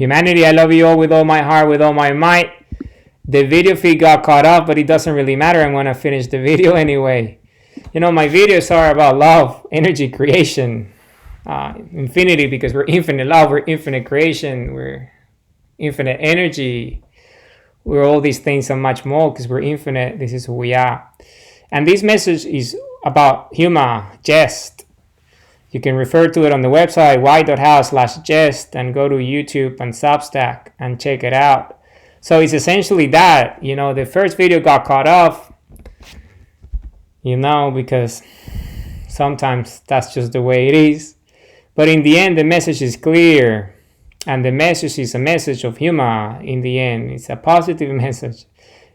Humanity, I love you all with all my heart, with all my might. The video feed got caught up, but it doesn't really matter. I'm going to finish the video anyway. My videos are about love, energy, creation, infinity, because we're infinite love, we're infinite creation, we're infinite energy. We're all these things and much more because we're infinite. This is who we are. And this message is about humor, jest. You can refer to it on the website y.house/jest and go to YouTube and Substack and check it out. So it's essentially that, the first video got caught off, because sometimes that's just the way it is. But in the end, the message is clear. And the message is a message of humor in the end. It's a positive message.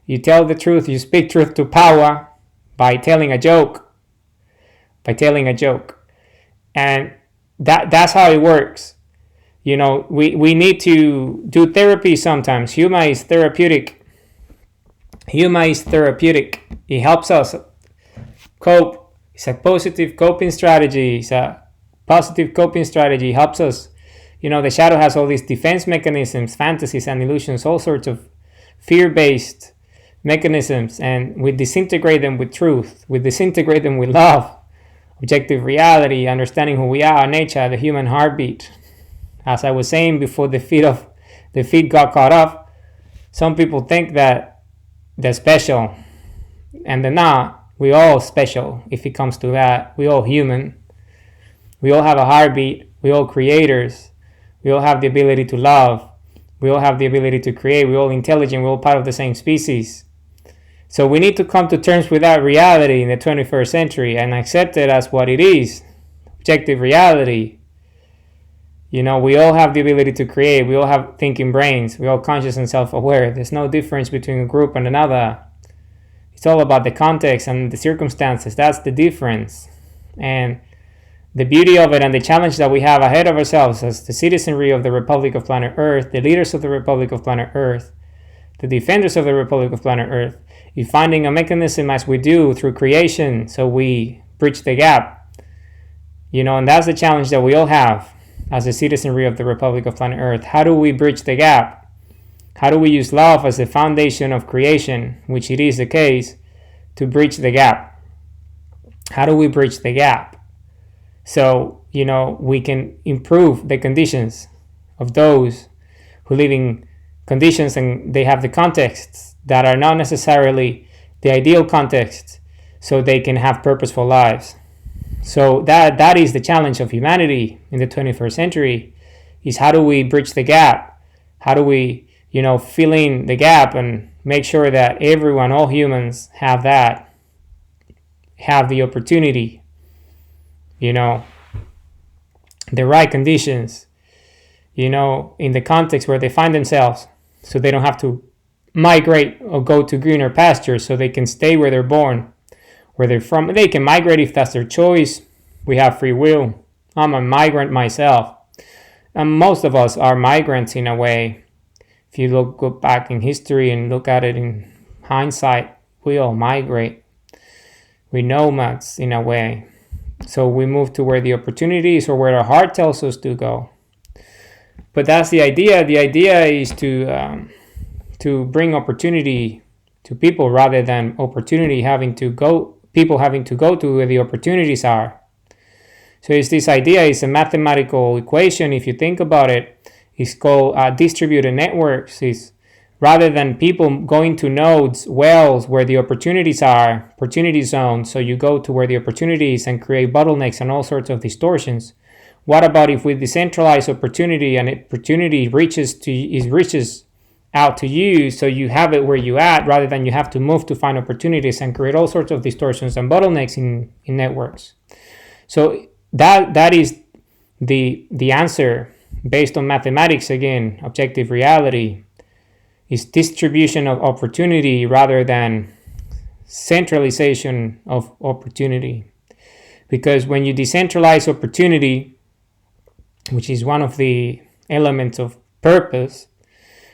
You tell the truth, you speak truth to power by telling a joke. And that's how it works. We need to do therapy sometimes. Humor is therapeutic. It helps us cope. It's a positive coping strategy. It helps us. The shadow has all these defense mechanisms, fantasies and illusions, all sorts of fear-based mechanisms, and we disintegrate them with truth. We disintegrate them with love, objective reality, understanding who we are, nature, the human heartbeat. As I was saying before the feed got caught off, some people think that they're special, and they're not. We're all special if it comes to that. We're all human. We all have a heartbeat. We're all creators. We all have the ability to love. We all have the ability to create. We're all intelligent. We're all part of the same species. So we need to come to terms with that reality in the 21st century and accept it as what it is. Objective reality. We all have the ability to create. We all have thinking brains. We're all conscious and self-aware. There's no difference between a group and another. It's all about the context and the circumstances. That's the difference. And the beauty of it and the challenge that we have ahead of ourselves as the citizenry of the Republic of Planet Earth, the leaders of the Republic of Planet Earth, the defenders of the Republic of Planet Earth, is finding a mechanism as we do through creation so we bridge the gap. And that's the challenge that we all have as the citizenry of the Republic of Planet Earth. How do we bridge the gap? How do we use love as the foundation of creation, which it is the case, to bridge the gap? How do we bridge the gap? So, we can improve the conditions of those who live in conditions and they have the contexts that are not necessarily the ideal contexts, so they can have purposeful lives. So that is the challenge of humanity in the 21st century, is how do we bridge the gap? How do we, fill in the gap and make sure that everyone, all humans have the opportunity, the right conditions, in the context where they find themselves, so they don't have to migrate or go to greener pastures, so they can stay where they're born, where they're from. They can migrate if that's their choice. We have free will. I'm a migrant myself. And most of us are migrants in a way. If you go back in history and look at it in hindsight, we all migrate. We're nomads in a way. So we move to where the opportunity is or where our heart tells us to go. But that's the idea. The idea is to bring opportunity to people rather than people having to go to where the opportunities are. So it's this idea, it's a mathematical equation. If you think about it, it's called distributed networks. It's rather than people going to nodes, wells, where the opportunities are, opportunity zones, so you go to where the opportunities and create bottlenecks and all sorts of distortions. What about if we decentralize opportunity and opportunity reaches out to you, so you have it where you at, rather than you have to move to find opportunities and create all sorts of distortions and bottlenecks in networks. So that is the answer based on mathematics, again, objective reality, is distribution of opportunity rather than centralization of opportunity. Because when you decentralize opportunity, which is one of the elements of purpose,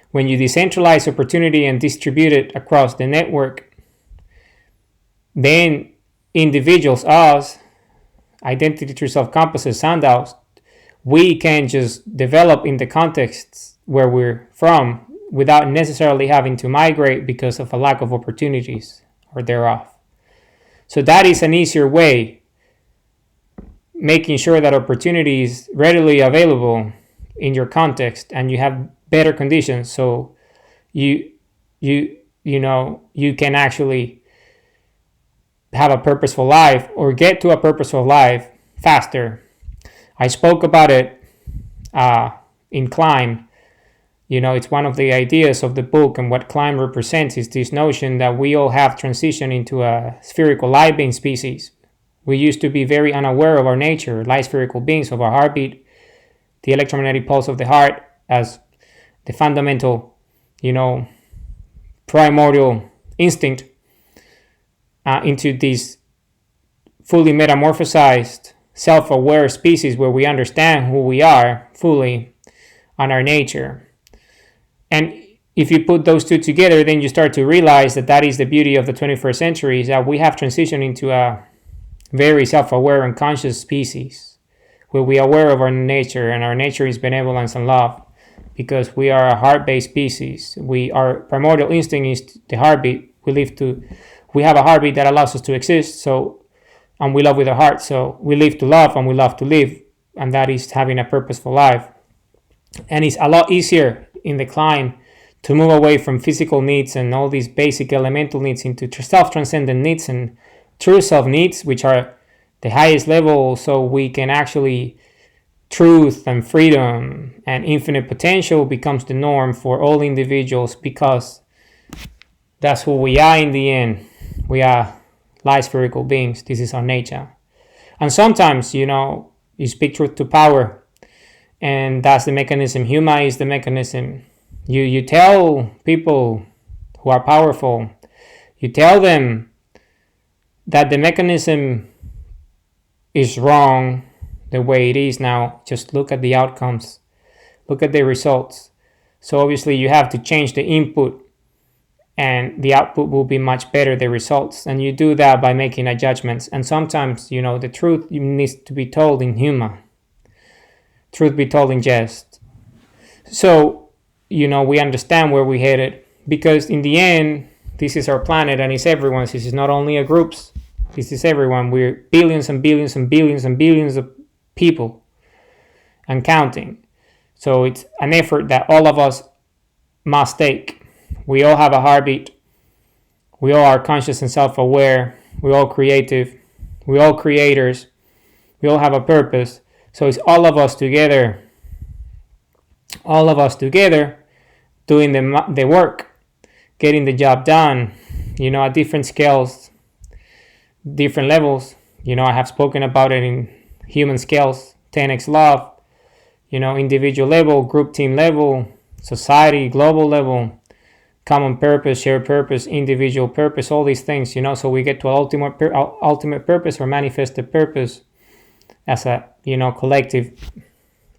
when you decentralize opportunity and distribute it across the network, then individuals, us, identity through self-compasses, sundials, we can just develop in the contexts where we're from without necessarily having to migrate because of a lack of opportunities or thereof. So that is an easier way, making sure that opportunity is readily available in your context and you have better conditions, so you can actually have a purposeful life or get to a purposeful life faster. I spoke about it in Climb. It's one of the ideas of the book, and what Climb represents is this notion that we all have transitioned into a spherical light being species. We used to be very unaware of our nature, light spherical beings, of our heartbeat, the electromagnetic pulse of the heart as the fundamental, primordial instinct, into this fully metamorphosized, self-aware species where we understand who we are fully and our nature. And if you put those two together, then you start to realize that is the beauty of the 21st century, is that we have transitioned into a very self-aware and conscious species where we are aware of our nature, and our nature is benevolence and love, because we are a heart-based species. Our primordial instinct is the heartbeat. We have a heartbeat that allows us to exist, and we love with our heart. So we live to love and we love to live, and that is having a purposeful life. And it's a lot easier in the Climb to move away from physical needs and all these basic elemental needs into self-transcendent needs and true self needs, which are the highest level, so we can actually, truth and freedom and infinite potential becomes the norm for all individuals, because that's who we are in the end. We are light spherical beings. This is our nature. And sometimes, you speak truth to power, and that's the mechanism. Humor is the mechanism. You tell people who are powerful, you tell them that the mechanism is wrong the way it is now. Just look at the outcomes, look at the results. So obviously you have to change the input, and the output will be much better, the results. And you do that by making adjustments. And sometimes, the truth needs to be told in humor, truth be told in jest. So, we understand where we're headed, because in the end, this is our planet and it's everyone's. This is not only a group's, this is everyone. We're billions and billions and billions and billions of people and counting. So it's an effort that all of us must take. We all have a heartbeat. We all are conscious and self-aware. We're all creative. We're all creators. We all have a purpose. So it's all of us together. All of us together doing the work, getting the job done, at different scales, different levels. I have spoken about it in human scales, 10x love, individual level, group team level, society, global level, common purpose, shared purpose, individual purpose, all these things, so we get to ultimate purpose or manifested purpose as a, collective,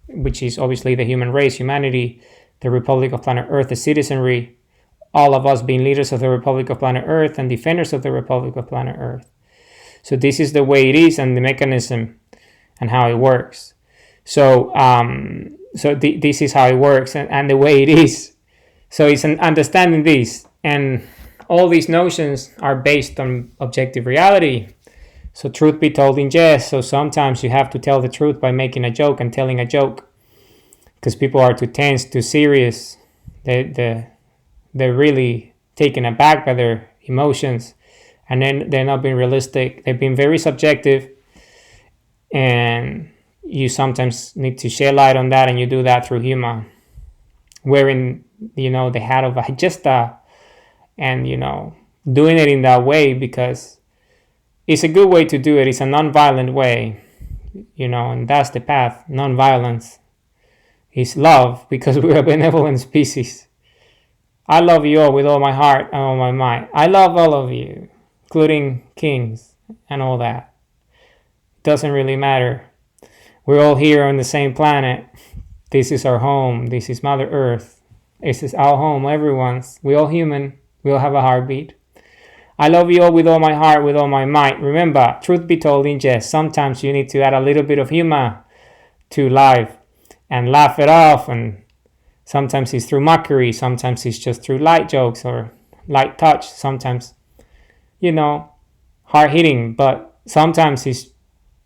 which is obviously the human race, humanity, the Republic of Planet Earth, the citizenry, all of us being leaders of the Republic of Planet Earth and defenders of the Republic of Planet Earth. So this is the way it is, and the mechanism and how it works. So this is how it works and the way it is. So it's an understanding this, and all these notions are based on objective reality. So truth be told in jest. So sometimes you have to tell the truth by making a joke and telling a joke, because people are too tense, too serious. They're really taken aback by their emotions, and then they're not being realistic. They've been very subjective, and you sometimes need to shed light on that, and you do that through humor, wearing the hat of a Jesta, and doing it in that way, because it's a good way to do it. It's a non-violent way, and that's the path. Non-violence is love, because we're a benevolent species. I love you all with all my heart and all my might. I love all of you, including kings and all that. It doesn't really matter. We're all here on the same planet. This is our home. This is Mother Earth. This is our home, everyone's. We're all human. We all have a heartbeat. I love you all with all my heart, with all my might. Remember, truth be told in jest, sometimes you need to add a little bit of humor to life and laugh it off and Sometimes it's through mockery. Sometimes it's just through light jokes or light touch. Sometimes, hard hitting. But sometimes it's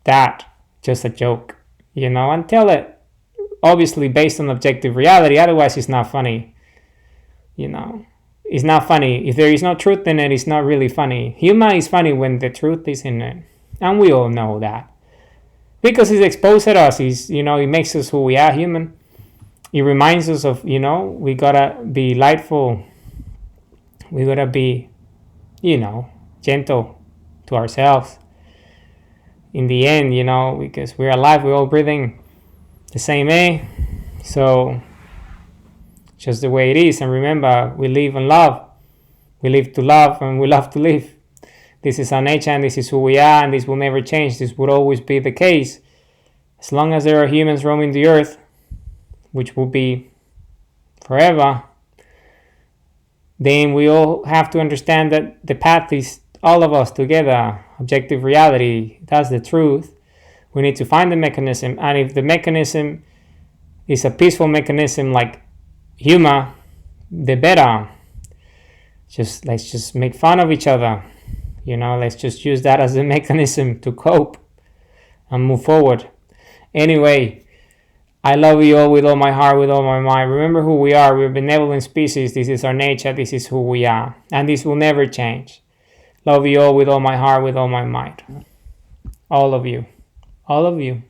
that, just a joke, and tell it obviously based on objective reality. Otherwise, it's not funny. It's not funny. If there is no truth in it, it's not really funny. Humor is funny when the truth is in it. And we all know that. Because it exposes us. It makes us who we are, human. It reminds us of, we gotta be lightful. We gotta be, gentle to ourselves. In the end, because we're alive, we're all breathing the same air. So, just the way it is. And remember, we live and love. We live to love and we love to live. This is our nature and this is who we are, and this will never change. This will always be the case. As long as there are humans roaming the earth, which will be forever, then we all have to understand that the path is all of us together. Objective reality, that's the truth. We need to find the mechanism, and if the mechanism is a peaceful mechanism like humor, the better. Let's just make fun of each other. Let's just use that as a mechanism to cope and move forward. Anyway, I love you all with all my heart, with all my mind. Remember who we are. We're a benevolent species. This is our nature. This is who we are. And this will never change. Love you all with all my heart, with all my mind. All of you. All of you.